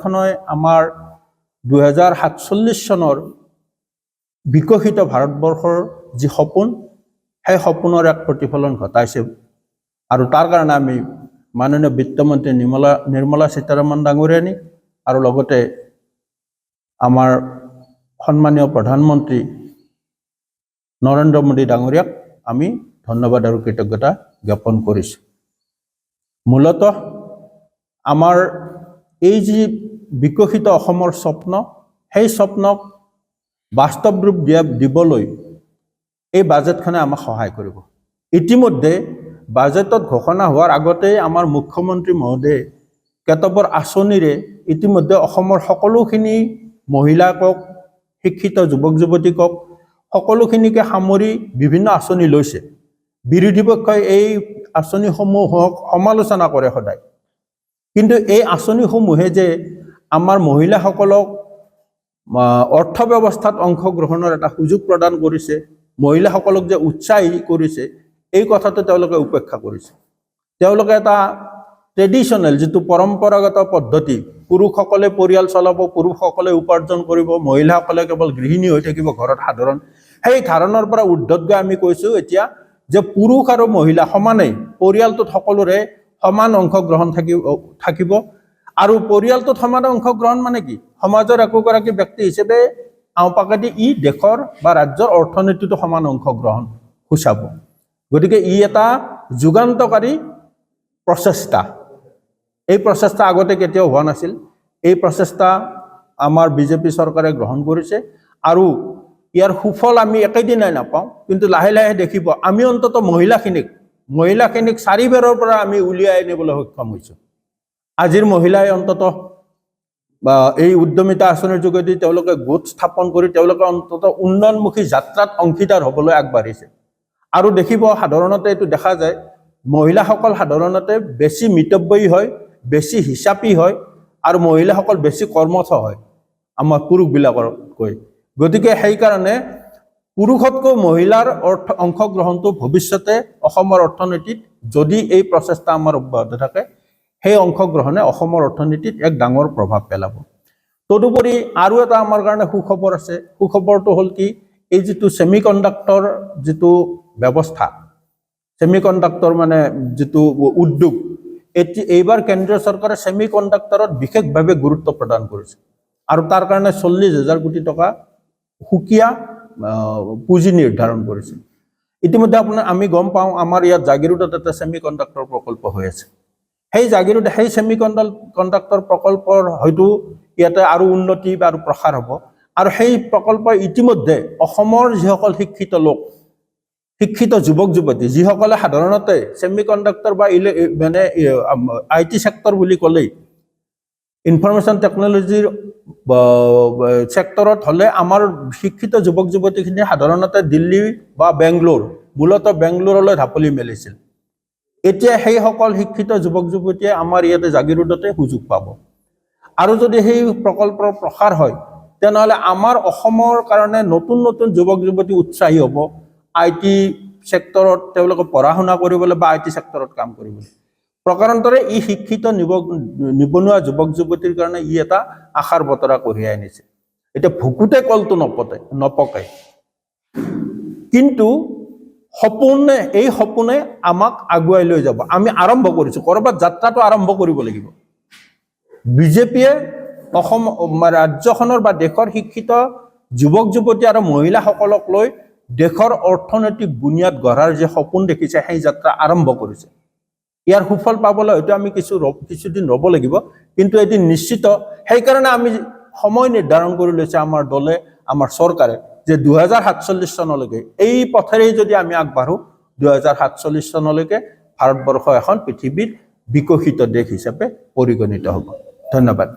খনয় আমাৰ 2047 চনৰ বিকশিত ভাৰতবৰ্ষৰ যি সপোন সেই সপোনৰ এক প্ৰতিফলন ঘটাইছে আৰু তাৰ কাৰণে আমি মাননীয় বিত্তমন্ত্ৰী নিৰ্মলা সীতাৰমণ ডাঙৰীয়ানী আৰু লগতে আমাৰ সন্মানীয় প্ৰধানমন্ত্ৰী নৰেন্দ্ৰ মোদী ডাঙৰীয়াক আমি ধন্যবাদ আৰু কৃতজ্ঞতা জ্ঞাপন কৰিছোঁ। মূলতঃ আমাৰ এই যি বিকশিত অসমৰ স্বপ্ন সেই স্বপ্নক বাস্তৱ ৰূপ দিবলৈ এই বাজেটখনে আমাক সহায় কৰিব। ইতিমধ্যে বাজেটত ঘোষণা হোৱাৰ আগতেই আমাৰ মুখ্যমন্ত্ৰী মহোদয়ে কেতবোৰ আঁচনিৰে ইতিমধ্যে অসমৰ সকলোখিনি মহিলাকক শিক্ষিত যুৱক যুৱতীকক সকলোখিনিকে সামৰি বিভিন্ন আঁচনি লৈছে। বিৰোধী পক্ষই এই আঁচনিসমূহক সমালোচনা কৰে সদায়, কিন্তু এই আঁচনিসমূহে যে আমাৰ মহিলাসকলক অৰ্থ ব্যৱস্থাত অংশগ্ৰহণৰ এটা সুযোগ প্ৰদান কৰিছে, মহিলাসকলক যে উৎসাহী কৰিছে, এই কথাটো তেওঁলোকে উপেক্ষা কৰিছে। তেওঁলোকে এটা ট্ৰেডিশ্যনেল যিটো পৰম্পৰাগত পদ্ধতি, পুৰুষসকলে পৰিয়াল চলাব, পুৰুষসকলে উপাৰ্জন কৰিব, মহিলাসকলে কেৱল গৃহিণী হৈ থাকিব ঘৰত সাধাৰণ, সেই ধাৰণাৰ পৰা উৰ্ধত গৈ আমি কৈছোঁ এতিয়া যে পুৰুষ আৰু মহিলা সমানেই পৰিয়ালটোত সকলোৰে সমান অংশগ্ৰহণ থাকিব। আৰু পৰিয়ালটোত সমান অংশগ্ৰহণ মানে কি, সমাজৰ একোগৰাকী ব্যক্তি হিচাপে আওপাকেদি ই দেশৰ বা ৰাজ্যৰ অৰ্থনীতিটো সমান অংশগ্ৰহণ সূচাব। গতিকে ই এটা যুগান্তকাৰী প্ৰচেষ্টা। এই প্ৰচেষ্টা আগতে কেতিয়াও হোৱা নাছিল। এই প্ৰচেষ্টা আমাৰ বিজেপি চৰকাৰে গ্ৰহণ কৰিছে আৰু ইয়াৰ সুফল আমি একেদিনাই নাপাওঁ, কিন্তু লাহে লাহে দেখিব। আমি অন্ততঃ মহিলাখিনিক চাৰিবেৰৰ পৰা আমি উলিয়াই আনিবলৈ সক্ষম হৈছোঁ। আজিৰ মহিলাই অন্ততঃ এই উদ্যমিতা আঁচনিৰ যোগেদি তেওঁলোকে গোট স্থাপন কৰি তেওঁলোকে অন্ততঃ উন্নয়নমুখী যাত্ৰাত অংশীদাৰ হ'বলৈ আগবাঢ়িছে। আৰু দেখিব সাধাৰণতে এইটো দেখা যায়, মহিলাসকল সাধাৰণতে বেছি মিতব্যয়ী হয়, বেছি হিচাপী হয় আৰু মহিলাসকল বেছি কৰ্মঠ হয় আমাৰ পুৰুষবিলাকতকৈ। গতিকে সেইকাৰণে পুৰুষতকৈ মহিলাৰ অংশগ্ৰহণটো ভৱিষ্যতে অসমৰ অৰ্থনীতিত যদি এই প্ৰচেষ্টা আমাৰ অব্যাহত থাকে, সেই অংশগ্ৰহণে অসমৰ অৰ্থনীতিত এক ডাঙৰ প্ৰভাৱ পেলাব। তদুপৰি আৰু এটা আমাৰ কাৰণে সুখবৰ আছে। সুখবৰটো হ'ল কি, এই যিটো ছেমিকণ্ডাক্টৰ যিটো ব্যৱস্থা, ছেমিকণ্ডাক্টৰ মানে যিটো উদ্যোগ, এইবাৰ কেন্দ্ৰীয় চৰকাৰে ছেমিকণ্ডাক্টৰত বিশেষভাৱে গুৰুত্ব প্ৰদান কৰিছে আৰু তাৰ কাৰণে 40,000 কোটি টকা সুকীয়া পুঁজি নিৰ্ধাৰণ কৰিছে। ইতিমধ্যে আমি গম পাওঁ আমাৰ ইয়াত জাগিৰোডত এটা ছেমিকণ্ডাক্টৰ প্ৰকল্প হৈ আছে। সেই ছেমিকণ্ডাক্টৰ প্ৰকল্পৰ হয়তো ইয়াতে আৰু উন্নতি বা আৰু প্ৰসাৰ হ'ব আৰু সেই প্ৰকল্প ইতিমধ্যে অসমৰ যিসকল শিক্ষিত লোক, শিক্ষিত যুৱক যুৱতী, যিসকলে সাধাৰণতে ছেমিকণ্ডাক্টৰ বা মানে IT ছেক্টৰ বুলি ক'লেই ইনফৰমেশ্যন টেকনলজিৰ ছেক্টৰত হ'লে আমাৰ শিক্ষিত যুৱক যুৱতীখিনিয়ে সাধাৰণতে দিল্লী বা বেংগলোৰ, মূলতঃ বেংগলোৰলৈ ঢাপলি মেলিছিল। এতিয়া সেইসকল শিক্ষিত যুৱক যুৱতীয়ে আমাৰ ইয়াতে জাগিৰোডতে সুযোগ পাব আৰু যদি সেই প্ৰকল্পৰ প্ৰসাৰ হয়, তেনেহ'লে আমাৰ অসমৰ কাৰণে নতুন নতুন যুৱক যুৱতী উৎসাহী হ'ব IT ছেক্টৰত তেওঁলোকে পঢ়া শুনা কৰিবলৈ বা IT ছেক্টৰত কাম কৰিবলৈ। প্ৰকাৰান্তৰে ই শিক্ষিত নিবনুৱা যুৱক যুৱতীৰ কাৰণে ই এটা আশাৰ বতৰা কঢ়িয়াই আনিছে। এতিয়া ভুকুতে কলটো নপকে, কিন্তু এই সপোনে আমাক আগুৱাই লৈ যাব। আমি আৰম্ভ কৰিছোঁ, ক'ৰবাত যাত্ৰাটো আৰম্ভ কৰিব লাগিব। বিজেপিয়ে ৰাজ্যখনৰ বা দেশৰ শিক্ষিত যুৱক যুৱতী আৰু মহিলাসকলক লৈ দেশৰ অৰ্থনৈতিক বুনিয়াদ গঢ়াৰ যে সপোন দেখিছে, সেই যাত্ৰা আৰম্ভ কৰিছে। ইয়াৰ সুফল পাবলৈ হয়তো আমি কিছুদিন ৰ'ব লাগিব, কিন্তু এদিন নিশ্চিত। সেইকাৰণে আমি সময় নিৰ্ধাৰণ কৰি লৈছে আমাৰ দলে, আমাৰ চৰকাৰে, যে 2047 চনলৈকে এই পথেৰেই যদি আমি আগবাঢ়োঁ, 2047 চনলৈকে ভাৰতবৰ্ষ এখন পৃথিৱীৰ বিকশিত দেশ হিচাপে পৰিগণিত হ'ব। ধন্যবাদ।